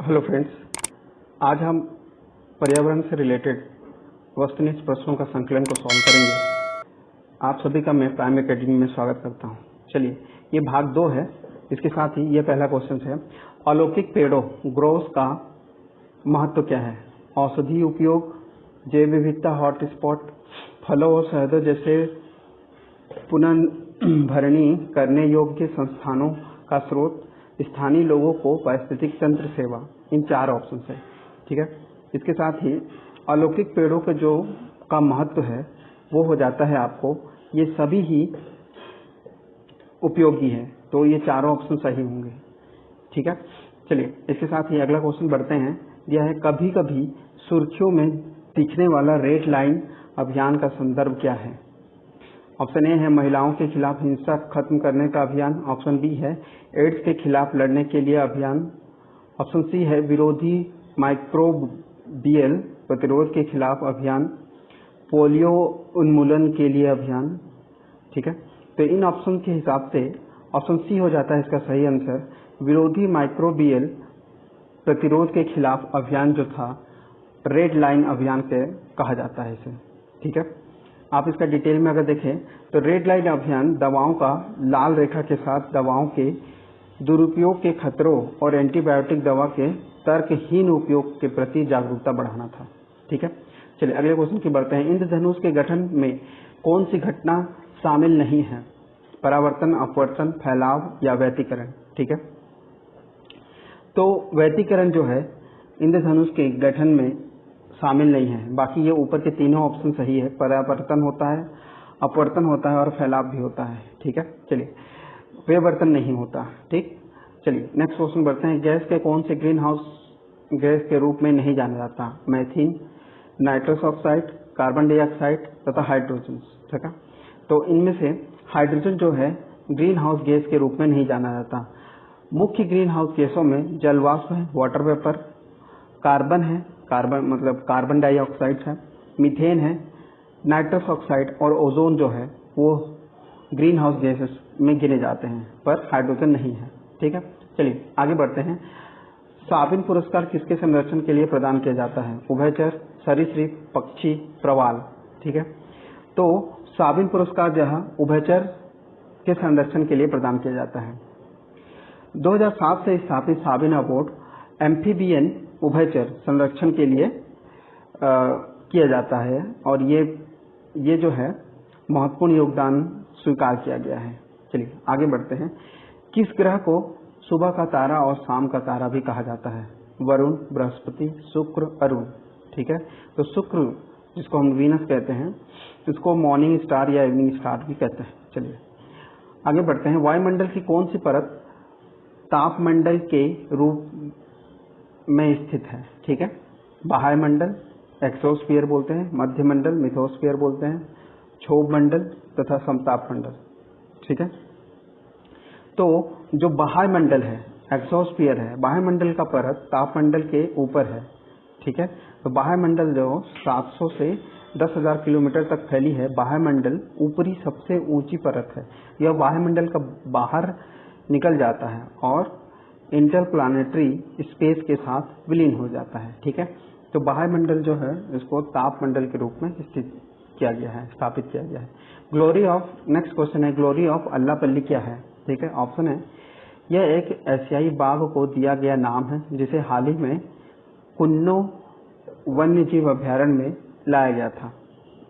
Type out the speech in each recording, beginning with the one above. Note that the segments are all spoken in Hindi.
हेलो फ्रेंड्स, आज हम पर्यावरण से रिलेटेड वस्तुनिष्ठ प्रश्नों का संकलन को सॉल्व करेंगे। आप सभी का मैं प्राइम एकेडमी में स्वागत करता हूं। चलिए, ये भाग 2 है। इसके साथ ही ये पहला क्वेश्चन है, अलौकिक पेड़ों ग्रोव्स का महत्व क्या है? औषधि उपयोग, जैव विविधता, हॉटस्पॉट, फलों और शहदों जैसे पुनर्भरणी करने योग्य संस्थानों का स्रोत, स्थानीय लोगों को पारिस्थितिक तंत्र सेवा। इन 4 ऑप्शन है। ठीक है। इसके साथ ही अलौकिक पेड़ों के जो का महत्व है वो हो जाता है आपको, ये सभी ही उपयोगी है, तो ये 4 ऑप्शन सही होंगे। ठीक है। चलिए, इसके साथ ही अगला क्वेश्चन बढ़ते हैं। यह है, कभी कभी सुर्खियों में दिखने वाला रेड लाइन अभियान का संदर्भ क्या है? ऑप्शन ए है महिलाओं के खिलाफ हिंसा खत्म करने का अभियान। ऑप्शन बी है एड्स के खिलाफ लड़ने के लिए अभियान। ऑप्शन सी है विरोधी माइक्रोबियल प्रतिरोध के खिलाफ अभियान। पोलियो उन्मूलन के लिए अभियान। ठीक है। तो इन ऑप्शन के हिसाब से ऑप्शन सी हो जाता है इसका सही आंसर। विरोधी माइक्रोबियल प्रतिरोध के खिलाफ अभियान जो था, रेड लाइन अभियान से कहा जाता है इसे। ठीक है। आप इसका डिटेल में अगर देखें तो रेड लाइन अभियान दवाओं का लाल रेखा के साथ दवाओं के दुरुपयोग के खतरों और एंटीबायोटिक दवा के तर्कहीन उपयोग के प्रति जागरूकता बढ़ाना था। ठीक है। चलिए, अगले क्वेश्चन की बढ़ते हैं। इंद्रधनुष के गठन में कौन सी घटना शामिल नहीं है? परावर्तन, अपवर्तन, फैलाव या व्यतिकरण? ठीक है। तो व्यतिकरण जो है इंद्रधनुष के गठन में शामिल नहीं है। बाकी ये ऊपर के तीनों ऑप्शन सही है। परावर्तन होता है, अपवर्तन होता है और फैलाव भी होता है। ठीक है। चलिए, विवर्तन नहीं होता। ठीक। चलिए, नेक्स्ट क्वेश्चन बढ़ते हैं। गैस के कौन से ग्रीन हाउस गैस के रूप में नहीं जाना जाता? Methane, nitrous oxide, carbon dioxide तथा हाइड्रोजन। ठीक है। तो इनमें से हाइड्रोजन जो है ग्रीन हाउस गैस के रूप में नहीं जाना जाता। मुख्य ग्रीन हाउस गैसों में जलवाष्प है, वाटर वेपर, कार्बन है, कार्बन डाइऑक्साइड है, मीथेन है, नाइट्रस ऑक्साइड और ओजोन जो है वो ग्रीन हाउस गैसेस में गिने जाते हैं, पर हाइड्रोजन नहीं है। ठीक है। चलिए, आगे बढ़ते हैं। साबिन पुरस्कार किसके संरक्षण के लिए प्रदान किया जाता है? उभयचर, सरीसृप, पक्षी, प्रवाल। ठीक है। तो साबिन पुरस्कार जो है उभयचर के संरक्षण के लिए प्रदान किया जाता है। 2007 से स्थापित साबिन अवार्ड एम्फीबियन उभयचर संरक्षण के लिए किया जाता है और ये जो है महत्वपूर्ण योगदान स्वीकार किया गया है। चलिए, आगे बढ़ते हैं। किस ग्रह को सुबह का तारा और शाम का तारा भी कहा जाता है? वरुण, बृहस्पति, शुक्र, अरुण। ठीक है। तो शुक्र, जिसको हम वीनस कहते हैं, इसको मॉर्निंग स्टार या इवनिंग स्टार भी कहते हैं। चलिए, आगे बढ़ते हैं। वायुमंडल की कौन सी परत तापमंडल के रूप में स्थित है? ठीक है। बाह्य मंडल एक्सोस्फीयर बोलते हैं, मध्य मंडल मिथोस्फीयर बोलते हैं, क्षोभ मंडल तथा समताप मंडल। ठीक है। तो जो बाह्य मंडल है, एक्सोस्फीयर है, बाह्य मंडल का परत तापमंडल के ऊपर है। ठीक है। तो बाह्य मंडल जो 700 से 10,000 किलोमीटर तक फैली है। बाह्य मंडल ऊपरी सबसे ऊंची परत है। यह बाह्य मंडल का बाहर निकल जाता है और इंटरप्लानेटरी स्पेस के साथ विलीन हो जाता है। ठीक है। तो बाह्य मंडल जो है इसको तापमंडल के रूप में स्थित किया गया है, स्थापित किया गया है। ग्लोरी ऑफ, नेक्स्ट क्वेश्चन है, ग्लोरी ऑफ अल्लापल्ली क्या है? ठीक है। ऑप्शन है, यह एक एशियाई बाघ को दिया गया नाम है जिसे हाल ही में कुन्नो वन्य जीव अभ्यारण्य में लाया गया था।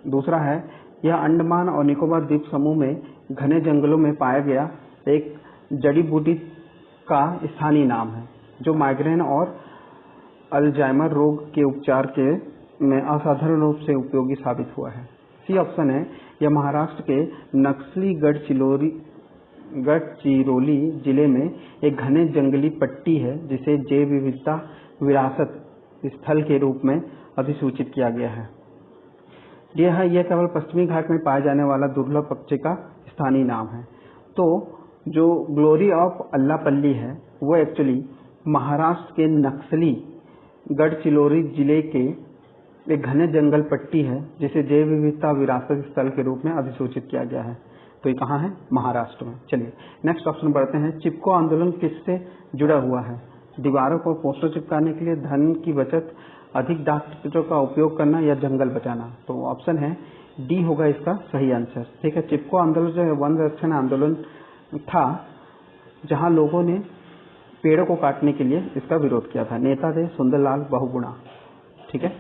दूसरा है, यह अंडमान और निकोबार द्वीप समूह में घने जंगलों में पाया गया एक जड़ी बूटी का स्थानीय नाम है जो माइग्रेन और अल्जाइमर रोग के उपचार के में असाधारण रूप से उपयोगी साबित हुआ है। सी ऑप्शन है, यह महाराष्ट्र के नक्सली गढ़चिरोली जिले में एक घने जंगली पट्टी है जिसे जैव विविधता विरासत स्थल के रूप में अधिसूचित किया गया है। यह केवल पश्चिमी घाट में पाए जाने वाला दुर्लभ पक्षी का स्थानीय नाम है। तो जो ग्लोरी ऑफ अल्लापल्ली है वो एक्चुअली महाराष्ट्र के नक्सली गढ़चिरोली जिले के एक घने जंगल पट्टी है जिसे जैव विविधता विरासत स्थल के रूप में अधिसूचित किया गया है। तो ये कहाँ है? महाराष्ट्र में। चलिए, नेक्स्ट ऑप्शन बढ़ते हैं। चिपको आंदोलन किससे जुड़ा हुआ है? दीवारों पर पोस्टर चिपकाने के लिए, धन की बचत, अधिक डाक टिकटों का उपयोग करना या जंगल बचाना। तो ऑप्शन है डी होगा इसका सही आंसर। ठीक है, चिपको आंदोलन जो है वन रक्षण आंदोलन था जहां लोगों ने पेड़ों को काटने के लिए इसका विरोध किया था। नेता थे सुंदरलाल बहुगुणा। ठीक है,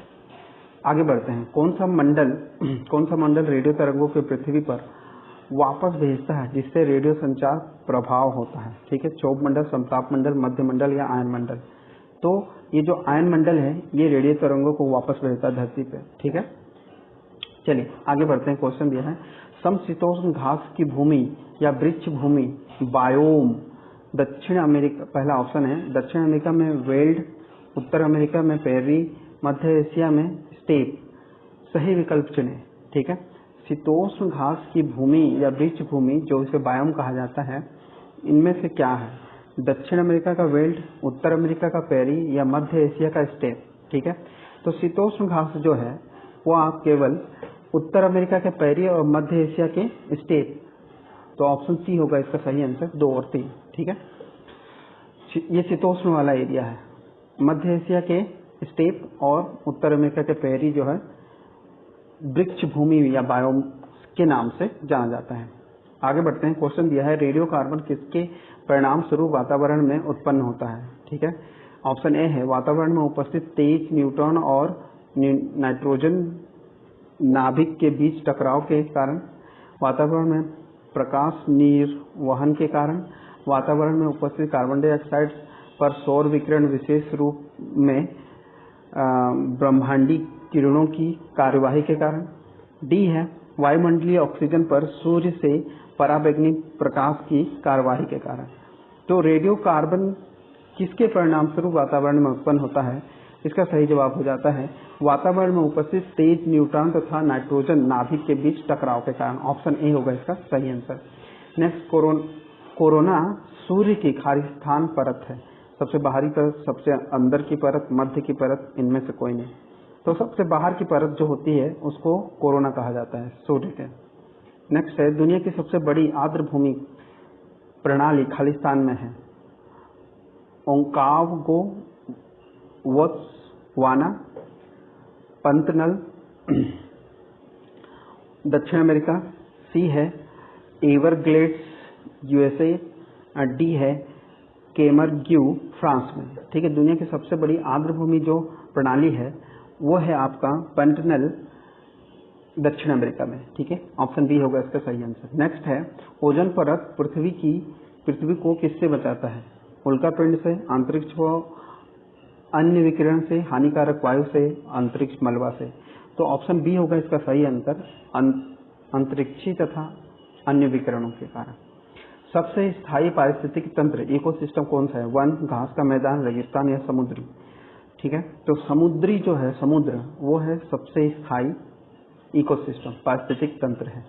आगे बढ़ते हैं। कौन सा मंडल रेडियो तरंगों के पृथ्वी पर वापस भेजता है जिससे रेडियो संचार प्रभाव होता है? ठीक है, क्षोभ मंडल, समताप मंडल, मध्य मंडल या आयन मंडल। तो ये जो आयन मंडल है ये रेडियो तरंगों को वापस भेजता है धरती पे। ठीक है, चलिए आगे बढ़ते हैं। क्वेश्चन दिया है समशीतोष्ण घास की भूमि या वृक्ष भूमि बायोम दक्षिण अमेरिका, पहला ऑप्शन है दक्षिण अमेरिका में वेल्ड, उत्तर अमेरिका में पेरी, मध्य एशिया में स्टेप। सही विकल्प चुने। ठीक है, शीतोष्ण घास की भूमि या वृक्ष भूमि जो इसे बायोम कहा जाता है, इनमें से क्या है? दक्षिण अमेरिका का वेल्ड, उत्तर अमेरिका का पेरी या मध्य एशिया का स्टेप। ठीक है, तो शीतोष्ण घास जो है वो आप केवल उत्तर अमेरिका के पेरी और मध्य एशिया के स्टेप। तो ऑप्शन सी होगा इसका सही आंसर, 2 और 3। ठीक है, ये शीतोष्ण वाला एरिया है। मध्य एशिया के स्टेप और उत्तर अमेरिका के पेरी जो है वृक्ष भूमि या बायोम के नाम से जाना जाता है। आगे बढ़ते हैं। क्वेश्चन दिया है रेडियो कार्बन किसके परिणाम स्वरूप वातावरण में उत्पन्न होता है? ठीक है, ऑप्शन ए है वातावरण में उपस्थित तेज न्यूट्रॉन और नाइट्रोजन नाभिक के बीच टकराव के कारण, वातावरण में प्रकाश निर्वहन के कारण, वातावरण में उपस्थित कार्बन डाइऑक्साइड पर सौर विकिरण, विशेष रूप में ब्रह्मांडी किरणों की कार्यवाही के कारण। डी है वायुमंडलीय ऑक्सीजन पर सूर्य से पराबैंगनी प्रकाश की कार्यवाही के कारण। तो रेडियो कार्बन किसके परिणाम स्वरूप वातावरण में उत्पन्न होता है? इसका सही जवाब हो जाता है वातावरण में उपस्थित तेज न्यूट्रॉन तथा नाइट्रोजन नाभिक के बीच टकराव के कारण। ऑप्शन ए होगा इसका सही आंसर। नेक्स्ट, कोरोना सूर्य की खाली स्थान परत है। सबसे बाहरी परत, सबसे अंदर की परत, मध्य की परत, इनमें से कोई नहीं। तो सबसे बाहर की परत जो होती है उसको कोरोना कहा जाता है सूर्य के। नेक्स्ट है दुनिया की सबसे बड़ी आर्द्र भूमि प्रणाली खालिस्तान में है। ओंकावगो, बोत्सवाना, पंतनल, दक्षिण अमेरिका। सी है एवरग्लेड्स यूएसए। डी है केमरग्यू फ्रांस में। ठीक है, दुनिया की सबसे बड़ी आर्द्र भूमि जो प्रणाली है वो है आपका पंतनल दक्षिण अमेरिका में। ठीक है, ऑप्शन बी होगा इसका सही आंसर। नेक्स्ट है ओजोन परत पृथ्वी को किससे बचाता है? उल्कापिंड से, अंतरिक्ष व अन्य विकिरण से, हानिकारक वायु से, अंतरिक्ष मलबा से। तो ऑप्शन बी होगा इसका सही आंसर, अंतरिक्षी तथा अन्य विकिरणों के कारण। सबसे स्थायी पारिस्थितिक तंत्र इकोसिस्टम कौन सा है? वन, घास का मैदान, रेगिस्तान या समुद्री। ठीक है, तो समुद्री जो है समुद्र वो है सबसे स्थायी इकोसिस्टम पारिस्थितिक तंत्र है।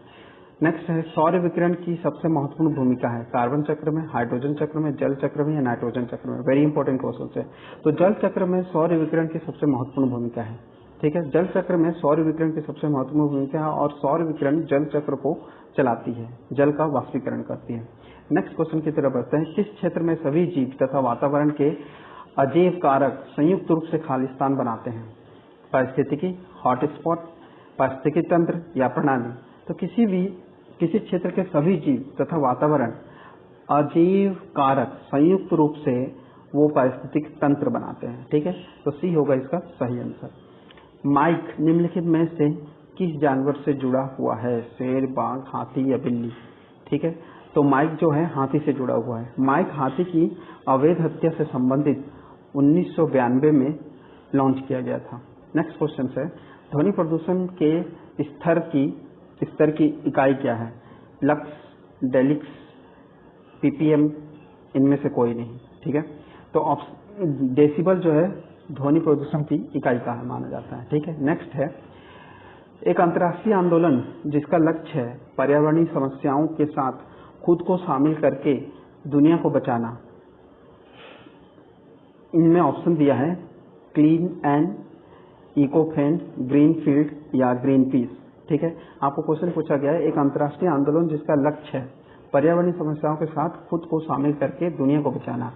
नेक्स्ट है सौर विकिरण की सबसे महत्वपूर्ण भूमिका है कार्बन चक्र में, हाइड्रोजन चक्र में, जल चक्र में या नाइट्रोजन चक्र में। वेरी इंपॉर्टेंट क्वेश्चन है। तो जल चक्र में सौर विकिरण की सबसे महत्वपूर्ण भूमिका है। ठीक है, जल चक्र में सौर विकिरण की सबसे महत्वपूर्ण भूमिका है और सौर विकिरण जल चक्र को चलाती है, जल का वाष्पीकरण करती है। नेक्स्ट क्वेश्चन की तरफ बढ़ते हैं। किस क्षेत्र में सभी जीव तथा वातावरण के अजैव कारक संयुक्त रूप से खालिस्तान बनाते हैं? पारिस्थितिकी, हॉटस्पॉट, पारिस्थितिकी तंत्र या प्रणाली। तो किसी क्षेत्र के सभी जीव तथा वातावरण अजैव कारक संयुक्त रूप से वो पारिस्थितिक तंत्र बनाते हैं। ठीक है, तो सी होगा इसका सही आंसर। माइक निम्नलिखित में से किस जानवर से जुड़ा हुआ है? शेर, बाघ, हाथी या बिल्ली। ठीक है, तो माइक जो है हाथी से जुड़ा हुआ है। माइक हाथी की अवैध हत्या से संबंधित 1992 में लॉन्च किया गया था। नेक्स्ट क्वेश्चन है ध्वनि प्रदूषण के स्तर की इकाई क्या है? लक्स, डेलिक्स, पीपीएम, इनमें से कोई नहीं। ठीक है, तो डेसिबल जो है ध्वनि प्रदूषण की इकाई का माना जाता है। ठीक है, नेक्स्ट है एक अंतर्राष्ट्रीय आंदोलन जिसका लक्ष्य है पर्यावरणीय समस्याओं के साथ खुद को शामिल करके दुनिया को बचाना। इनमें ऑप्शन दिया है clean and eco friend, green field या ग्रीन पीस। ठीक है, आपको क्वेश्चन पूछा गया है एक अंतर्राष्ट्रीय आंदोलन जिसका लक्ष्य है पर्यावरणीय समस्याओं के साथ खुद को शामिल करके दुनिया को बचाना,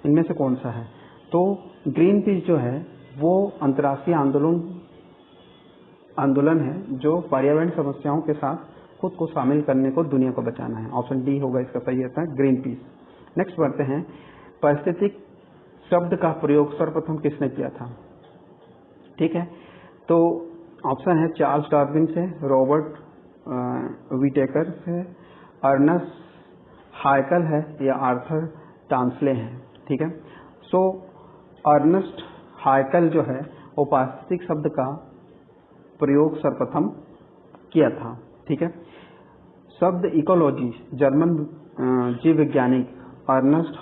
इनमें से कौन सा है? तो ग्रीन पीस जो है वो अंतर्राष्ट्रीय आंदोलन है जो पर्यावरण समस्याओं के साथ खुद को शामिल करने को दुनिया को बचाना है। ऑप्शन डी होगा इसका सही होता है ग्रीन पीस। नेक्स्ट बढ़ते हैं, पारिस्थितिक शब्द का प्रयोग सर्वप्रथम किसने किया था? ठीक है, तो ऑप्शन है चार्ल्स डार्विन से, रॉबर्ट विटेकर से, अर्नस्ट हायकल है या आर्थर टांसले है। ठीक है, सो अर्नस्ट हायकल जो है वो पारिस्थितिक शब्द का प्रयोग सर्वप्रथम किया था। ठीक है, शब्द इकोलॉजी जर्मन जीव वैज्ञानिक अर्नस्ट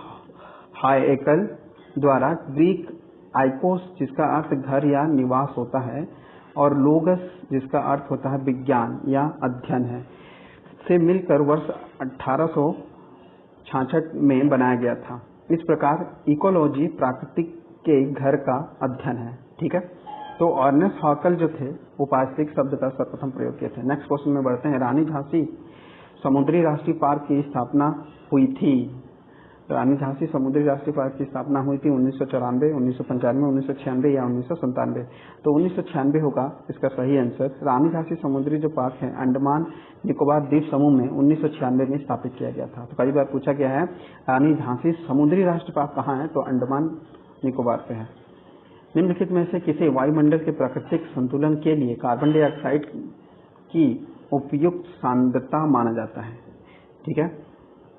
हायकल द्वारा ग्रीक आइकोस जिसका अर्थ घर या निवास होता है और लोगस जिसका अर्थ होता है विज्ञान या अध्ययन है से मिलकर वर्ष 1866 में बनाया गया था। इस प्रकार इकोलॉजी प्राकृतिक के घर का अध्ययन है। ठीक है, तो अर्नेस्ट हायकल जो थे वो पारिस्थितिक शब्द का सर्वप्रथम प्रयोग किए थे। नेक्स्ट क्वेश्चन में बढ़ते हैं, रानी झांसी समुद्री राष्ट्रीय पार्क की स्थापना हुई थी। रानी झांसी समुद्री राष्ट्रीय पार्क की स्थापना हुई थी 1994, 1995, 1996 या 1997। तो 1996 होगा इसका सही आंसर। रानी झांसी समुद्री जो पार्क है अंडमान निकोबार द्वीप समूह में 1996 में स्थापित किया गया था। तो कई बार पूछा गया है रानी झांसी समुद्री राष्ट्रीय पार्क कहाँ है, तो अंडमान निकोबार पे है। निम्नलिखित में से किसे वायुमंडल के प्राकृतिक संतुलन के लिए कार्बन डाइऑक्साइड की उपयुक्त सांद्रता माना जाता है? ठीक है,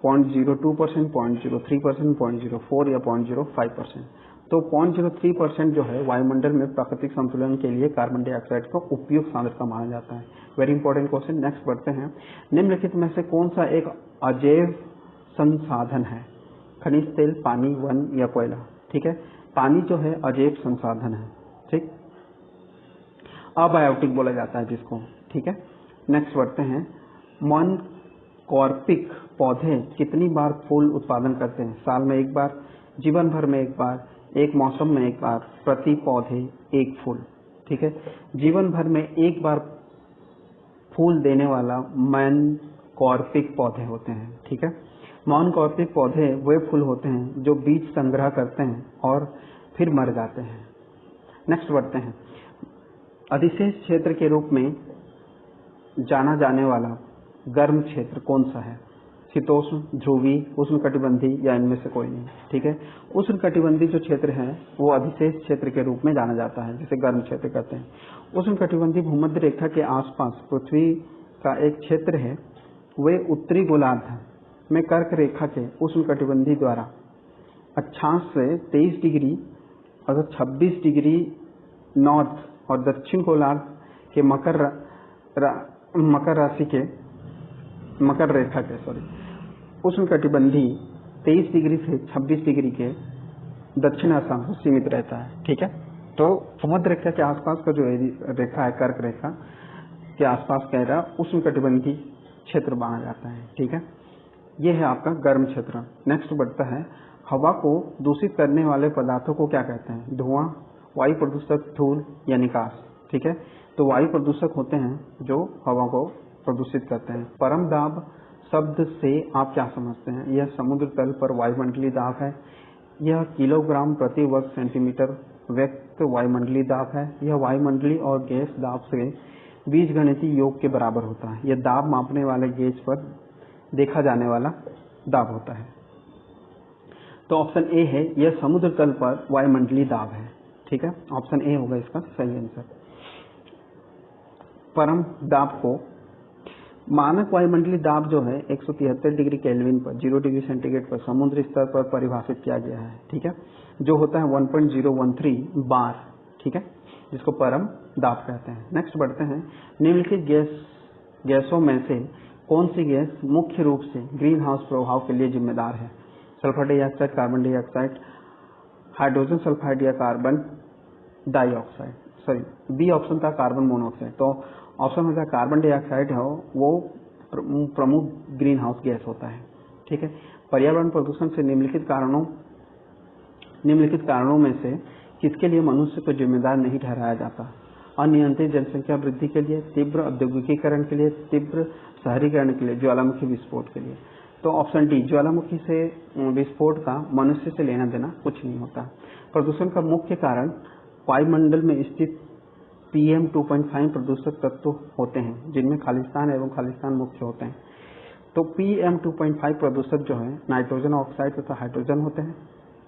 0.02%, 0.03%, 0.04 या 0.05%। तो 0.03% जो है वायुमंडल में प्राकृतिक संतुलन के लिए कार्बन डाइऑक्साइड को उपयुक्त सांद्रता माना जाता है। Very important question. नेक्स्ट बढ़ते हैं, निम्नलिखित में से कौन सा एक अजैव संसाधन है? खनिज तेल, पानी, वन या कोयला? ठीक है, पानी जो है अजैव संसाधन है। ठीक, अबायोटिक बोला जाता है जिसको। ठीक है, नेक्स्ट बढ़ते हैं, मोनोकॉर्पिक पौधे कितनी बार फूल उत्पादन करते हैं? साल में एक बार, जीवन भर में एक बार, एक मौसम में एक बार, प्रति पौधे एक फूल। ठीक है, जीवन भर में एक बार फूल देने वाला मोनोकॉर्पिक पौधे होते हैं। ठीक है, मोनोकॉर्पिक पौधे वे फूल होते हैं जो बीज संग्रह करते हैं और फिर मर जाते हैं। नेक्स्ट बढ़ते हैं, अधिशेष क्षेत्र के रूप में जाना जाने वाला गर्म क्षेत्र कौन सा है? शीतोष्ण, ध्रुवीय, उष्णकटिबंधीय या इनमें से कोई नहीं? ठीक है, उष्णकटिबंधीय जो क्षेत्र है वो अधिशेष क्षेत्र के रूप में जाना जाता है जिसे गर्म क्षेत्र कहते हैं। उष्णकटिबंधीय भूमध्य रेखा के आसपास पृथ्वी का एक क्षेत्र है, वे उत्तरी गोलार्ध में कर्क रेखा के उष्णकटिबंधीय द्वारा अक्षांश से 23 डिग्री और 26 डिग्री नॉर्थ और दक्षिण गोलार्ध के मकर रेखा के उष्णकटिबंधीय 23 डिग्री से 26 डिग्री के दक्षिण अक्षांश सीमित रहता है। ठीक है, तो भूमध्य रेखा के आसपास का जो रेखा है कर्क रेखा के आसपास का एरिया उष्णकटिबंधीय क्षेत्र माना जाता है। ठीक है, ये है आपका गर्म क्षेत्र। नेक्स्ट बढ़ता है, हवा को दूषित करने वाले पदार्थों को क्या कहते हैं? धुआं, वायु प्रदूषक, धूल या निकास? ठीक है, तो वायु प्रदूषक होते हैं जो हवा को प्रदूषित करते हैं। परम दाब शब्द से आप क्या समझते हैं? यह समुद्र तल पर वायुमंडलीय दाब है। यह किलोग्राम प्रति वर्ग सेंटीमीटर व्यक्त वायुमंडलीय दाब है। यह वायुमंडलीय और गैस दाब से बीजगणितीय योग के बराबर होता है। यह दाब मापने वाले गेज पर देखा जाने वाला दाब होता है। तो ऑप्शन ए है, यह समुद्र तल पर वायुमंडलीय दाब है। ठीक है, ऑप्शन ए होगा इसका सही आंसर। परम दाब को मानक वायुमंडलीय दाब जो है 173 डिग्री केल्विन पर 0 डिग्री सेंटीग्रेड पर समुद्र स्तर पर परिभाषित किया गया है। ठीक है, जो होता है 1.013 बार। ठीक है, जिसको परम दाब कहते हैं। नेक्स्ट बढ़ते हैं, निम्नलिखित गैसों में से कौन सी गैस मुख्य रूप से ग्रीन हाउस प्रभाव के लिए जिम्मेदार है? Sulphur dioxide, carbon dioxide, hydrogen sulphide या carbon dioxide? Sorry, B option था कार्बन मोनोऑक्साइड। तो ऑप्शन होता है कार्बन डाइऑक्साइड है वो प्रमुख ग्रीन हाउस गैस होता है। ठीक है, पर्यावरण प्रदूषण से निम्नलिखित कारणों में से किसके लिए मनुष्य को जिम्मेदार नहीं ठहराया जाता? अनियंत्रित जनसंख्या वृद्धि के लिए, तीव्र औद्योगिकीकरण के लिए, तीव्र शहरीकरण के लिए, ज्वालामुखी विस्फोट के लिए? तो ऑप्शन डी, ज्वालामुखी से विस्फोट का मनुष्य से लेना देना कुछ नहीं होता। प्रदूषण का मुख्य कारण वायुमंडल में स्थित PM2.5 प्रदूषक तत्व होते हैं, जिनमें खालिस्तान एवं खालिस्तान मुख्य होते हैं। तो PM2.5 प्रदूषक जो है नाइट्रोजन ऑक्साइड तथा हाइड्रोजन होते हैं,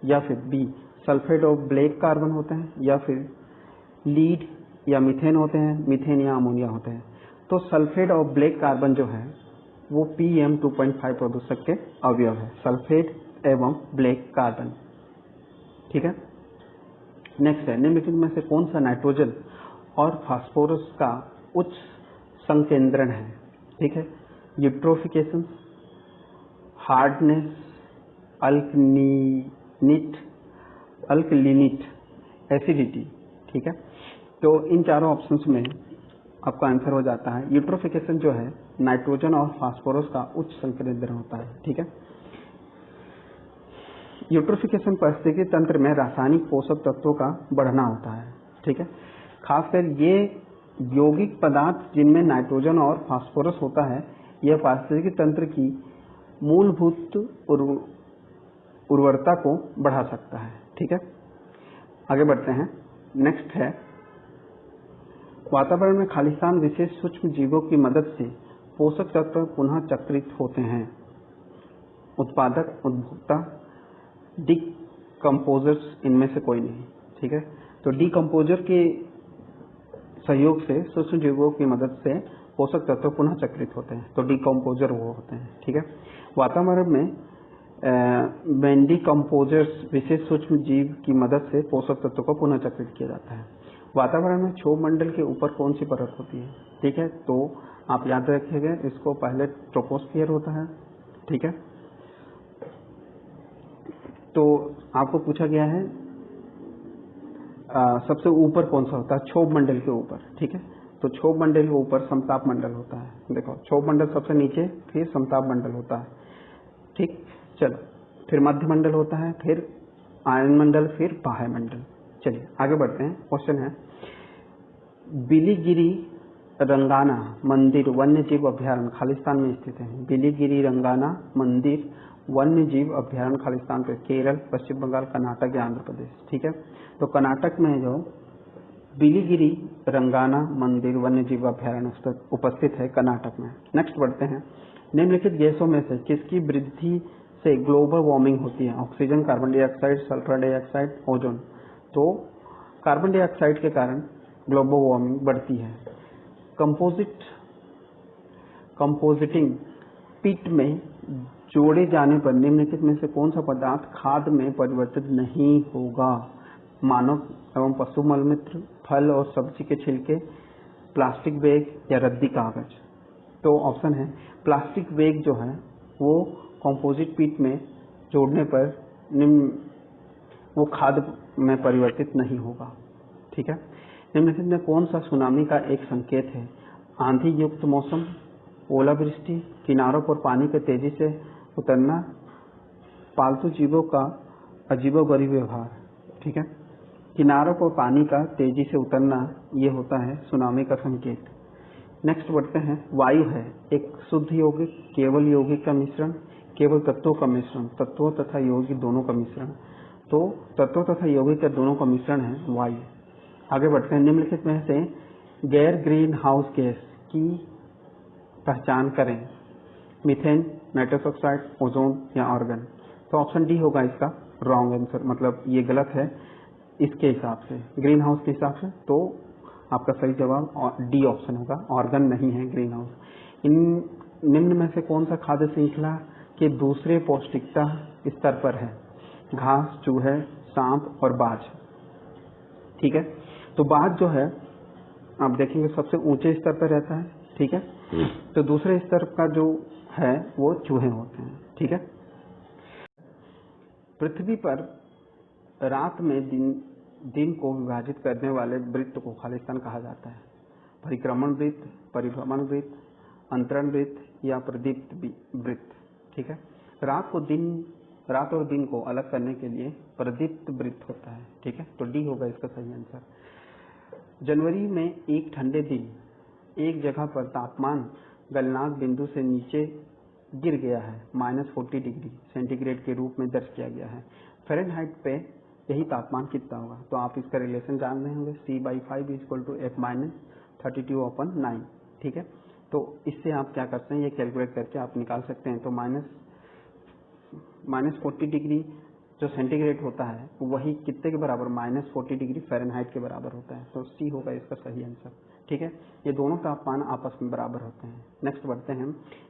या फिर बी सल्फेट और ब्लैक कार्बन होते हैं, या फिर लीड या मीथेन होते हैं, मीथेन या अमोनिया होते हैं। तो सल्फेट और ब्लैक कार्बन जो है वो PM2.5 प्रदूषक के अवयव है, सल्फेट एवं ब्लैक कार्बन। ठीक है। नेक्स्ट है, निम्नलिखित में से कौन सा नाइट्रोजन और फास्फोरस का उच्च संकेंद्रण है? ठीक है। Eutrophication, hardness, alkalinity, acidity. ठीक है। तो इन चारों ऑप्शंस में आपका आंसर हो जाता है यूट्रोफिकेशन जो है नाइट्रोजन और फास्फोरस का उच्च संकेंद्रण होता है। ठीक है। यूट्रोफिकेशन पारिस्थितिकी तंत्र में रासायनिक पोषक तत्वों का बढ़ना होता है। ठीक है। खासकर ये यौगिक पदार्थ जिनमें नाइट्रोजन और फास्फोरस होता है, यह पारिस्थितिकी तंत्र की मूलभूत उर्वरता को बढ़ा सकता है। ठीक है। आगे बढ़ते हैं। नेक्स्ट है, वातावरण में खालिस्तान विशेष सूक्ष्म जीवों की मदद से पोषक तत्व पुनः चक्रित होते हैं। उत्पादक, उपभोक्ता, डिकम्पोजर्स इनमें से कोई नहीं। ठीक है। तो डिकम्पोजर के सहयोग से सूक्ष्म जीवों की मदद से पोषक तत्व पुनः चक्रित होते हैं, तो डिकम्पोजर वो होते हैं। ठीक है। वातावरण में डिकम्पोजर्स विशेष सूक्ष्म जीव की मदद से पोषक तत्व को पुनः चक्रित किया जाता है। वातावरण में क्षोभ मंडल के ऊपर कौन सी परत होती है? ठीक है। तो आप याद रखिएगा, इसको पहले ट्रोपोस्फियर होता है। ठीक है। तो आपको पूछा गया है सबसे ऊपर कौन सा होता है? क्षोभ मंडल के ऊपर। ठीक है। तो क्षोभ मंडल के ऊपर समताप मंडल होता है। देखो, क्षोभ मंडल सबसे नीचे, फिर समताप मंडल होता है। ठीक। चलो, फिर मध्य मंडल होता है, फिर आयन मंडल, फिर बाह्य मंडल। चलिए आगे बढ़ते हैं। क्वेश्चन है, बिलीगिरी रंगाना मंदिर वन्य जीव अभ्यारण्य खालिस्तान में स्थित है। बिलीगिरी रंगाना मंदिर वन्य जीव अभ्यारण्य खालिस्तान पे केरल, पश्चिम बंगाल, कर्नाटक या आंध्र प्रदेश। ठीक है। तो कर्नाटक में जो बिलीगिरी रंगाना मंदिर वन्य जीव अभ्यारण्य उपस्थित है, कर्नाटक में। नेक्स्ट बढ़ते हैं। निम्नलिखित गैसों में से किसकी वृद्धि से ग्लोबल वार्मिंग होती है? Oxygen, carbon dioxide, sulphur dioxide, ozone. तो कार्बन डाइऑक्साइड के कारण ग्लोबल वार्मिंग बढ़ती है। कंपोजिटिंग पिट में जोड़े जाने पर निम्नलिखित में से कौन सा पदार्थ खाद में परिवर्तित नहीं होगा? मानव एवं पशु मलमूत्र, फल और सब्जी के छिलके, प्लास्टिक बैग या रद्दी कागज। तो ऑप्शन है प्लास्टिक बैग जो है वो कंपोजिट पिट में जोड़ने पर वो खाद में परिवर्तित नहीं होगा। ठीक है। निम्नलिखित में कौन सा सुनामी का एक संकेत है? आंधी युक्त मौसम, ओलावृष्टि, किनारों पर पानी के तेजी से उतरना, पालतू जीवों का अजीबोगरीब व्यवहार। ठीक है। किनारों पर पानी का तेजी से उतरना, ये होता है सुनामी का संकेत। नेक्स्ट बढ़ते हैं। वायु है एक शुद्ध यौगिक, केवल यौगिक का मिश्रण, केवल तत्वों का मिश्रण, तत्वों तथा यौगिक दोनों का मिश्रण। तो तत्वों तथा यौगिक का दोनों का मिश्रण है वायु। आगे बढ़ते हैं। निम्नलिखित में से गैर ग्रीन हाउस गैस की पहचान करें। मीथेन, नाइट्रस ऑक्साइड, ओजोन या आर्गन। तो ऑप्शन डी होगा इसका रॉन्ग आंसर, मतलब ये गलत है इसके हिसाब से, ग्रीन हाउस के हिसाब से। तो आपका सही जवाब डी ऑप्शन होगा, ऑर्गन नहीं है ग्रीन हाउस। इन निम्न में से कौन सा खाद्य श्रृंखला के दूसरे पौष्टिकता स्तर पर है? घास, चूहे, सांप और बाज। ठीक है। तो बाज जो है आप देखेंगे सबसे ऊंचे स्तर पर रहता है। ठीक है। तो दूसरे स्तर का जो है वो चूहे होते हैं। ठीक है। पृथ्वी पर रात में दिन को विभाजित करने वाले वृत्त को खालिस्तान कहा जाता है। परिक्रमण वृत्त, परिभ्रमण वृत्त, अंतरण वृत्त या प्रदीप्त वृत्त। ठीक है। रात और दिन को अलग करने के लिए प्रदीप्त वृत्त होता है। ठीक है। तो डी होगा इसका सही आंसर। जनवरी में एक ठंडे दिन एक जगह पर तापमान गलनांक बिंदु से नीचे गिर गया है, -40 डिग्री सेंटीग्रेड के रूप में दर्ज किया गया है। फ़ारेनहाइट पे यही तापमान कितना होगा। तो आप इसका रिलेशन जान रहे होंगे, C/5 = F-32/9। ठीक है, तो इससे आप क्या करते हैं, ये कैलकुलेट करके आप निकाल सकते हैं। तो -40 डिग्री जो सेंटीग्रेड होता है वही कितने के बराबर, -40 डिग्री फ़ारेनहाइट के बराबर होता है। तो सी होगा इसका सही आंसर। ठीक है, ये दोनों तापमान आपस में बराबर होते हैं। नेक्स्ट बढ़ते हैं,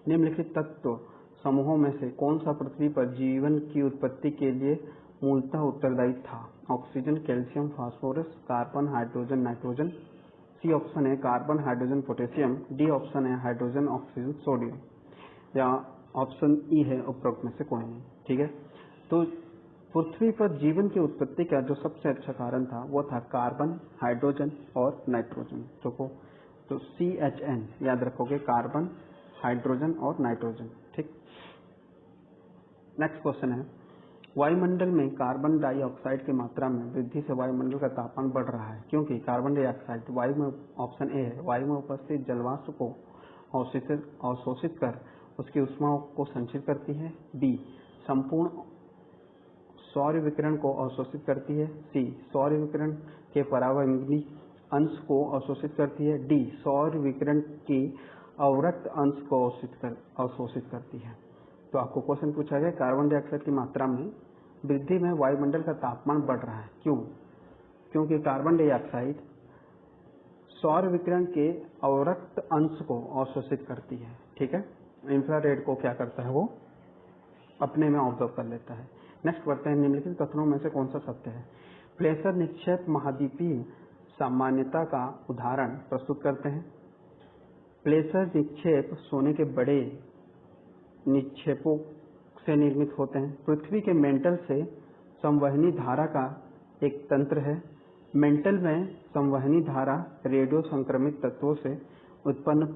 निम्नलिखित तत्व समूहों में से कौन सा पृथ्वी पर जीवन की उत्पत्ति के लिए मूलतः उत्तरदायी था। Oxygen, calcium, phosphorus, carbon, hydrogen, nitrogen. C option है carbon, hydrogen, potassium. D option है हाइड्रोजन, ऑक्सीजन, सोडियम। या ऑप्शन ई है उपरोक्त में से कोई नहीं। ठीक है, तो पृथ्वी पर जीवन की उत्पत्ति का जो सबसे अच्छा कारण था वो था कार्बन, हाइड्रोजन और नाइट्रोजन। तो CHN याद रखोगे, कार्बन, हाइड्रोजन और नाइट्रोजन। ठीक, नेक्स्ट क्वेश्चन है, वायुमंडल में कार्बन डाइऑक्साइड की मात्रा में वृद्धि से वायुमंडल का तापमान बढ़ रहा है, क्योंकि कार्बन डाइऑक्साइड वायु में, ऑप्शन ए है, वायु में उपस्थित जलवाष्प को अवशोषित कर उसकी ऊष्मा को संचित करती है। बी, संपूर्ण सौर विकिरण को अवशोषित करती है। सी, सौर विकिरण के परावैंगनी अंश को अवशोषित करती है। डी, सौर विकिरण की अवरक्त अंश को अवशोषित करती है। तो आपको क्वेश्चन पूछा गया, कार्बन डाइऑक्साइड की मात्रा में वृद्धि में वायुमंडल का तापमान बढ़ रहा है, क्यों? क्योंकि कार्बन डाइऑक्साइड सौर विकिरण के अवरक्त अंश को अवशोषित करती है। ठीक है, इंफ्रारेड को क्या करता है, वो अपने में ऑब्जर्व कर लेता है। नेक्स्ट बढ़ते हैं, निम्नलिखित कथनों में से कौन सा सत्य है। प्लेसर निक्षेप महाद्वीपीय सामान्यता का उदाहरण प्रस्तुत करते हैं। प्लेसर निक्षेप सोने के बड़े निक्षेपों से निर्मित होते हैं। पृथ्वी के मेंटल से संवहनी धारा का एक तंत्र है। मेंटल में संवहनी धारा रेडियो संक्रमित तत्वों से उत्पन्न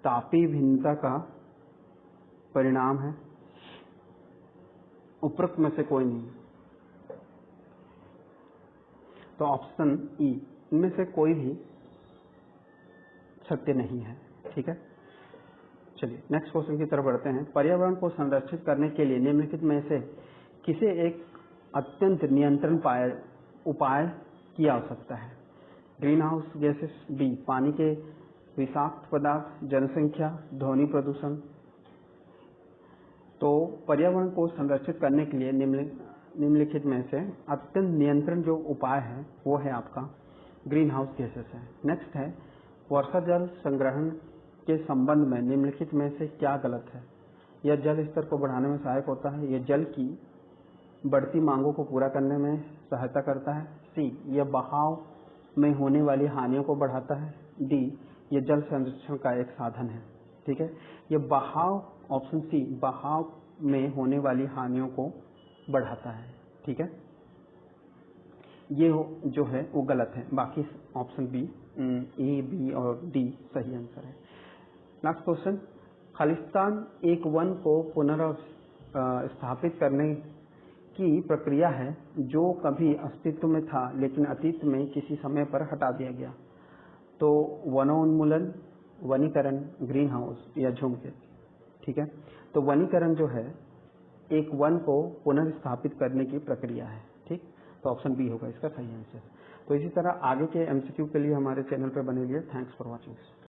तापीय भिन्नता का परिणाम है। उपरोक्त में से कोई नहीं। तो ऑप्शन ई, इनमें से कोई भी सत्य नहीं है। ठीक है, चलिए नेक्स्ट क्वेश्चन की तरफ बढ़ते हैं। पर्यावरण को संरक्षित करने के लिए निम्नलिखित में से किसे एक अत्यंत नियंत्रण उपाय की आवश्यकता है। Green house gases. बी, पानी के विषाक्त पदार्थ, जनसंख्या, ध्वनि प्रदूषण। तो पर्यावरण को संरक्षित करने के लिए निम्नलिखित में से अत्यंत नियंत्रण जो उपाय है वो है आपका ग्रीन हाउस गैसेस है। नेक्स्ट है, वर्षा जल संग्रहण के संबंध में निम्नलिखित में से क्या गलत है। यह जल स्तर को बढ़ाने में सहायक होता है। यह जल की बढ़ती मांगों को पूरा करने में सहायता करता है। सी, यह बहाव में होने वाली हानियों को बढ़ाता है। डी, यह जल संरक्षण का एक साधन है। ठीक है, यह बहाव, ऑप्शन सी, बहाव में होने वाली हानियों को बढ़ाता है। ठीक है, ये जो है वो गलत है। बाकी ऑप्शन बी, ए, बी और डी सही आंसर है। नेक्स्ट क्वेश्चन, खालिस्तान एक वन को पुनर्स्थापित करने की प्रक्रिया है जो कभी अस्तित्व में था लेकिन अतीत में किसी समय पर हटा दिया गया। तो वनोन्मूलन, वनीकरण, ग्रीन हाउस या झुम खेती। ठीक है, तो वनीकरण जो है एक वन को पुनर्स्थापित करने की प्रक्रिया है। ठीक, तो ऑप्शन बी होगा इसका सही आंसर। तो इसी तरह आगे के MCQ के लिए हमारे चैनल पर बने रहिए। Thanks for watching.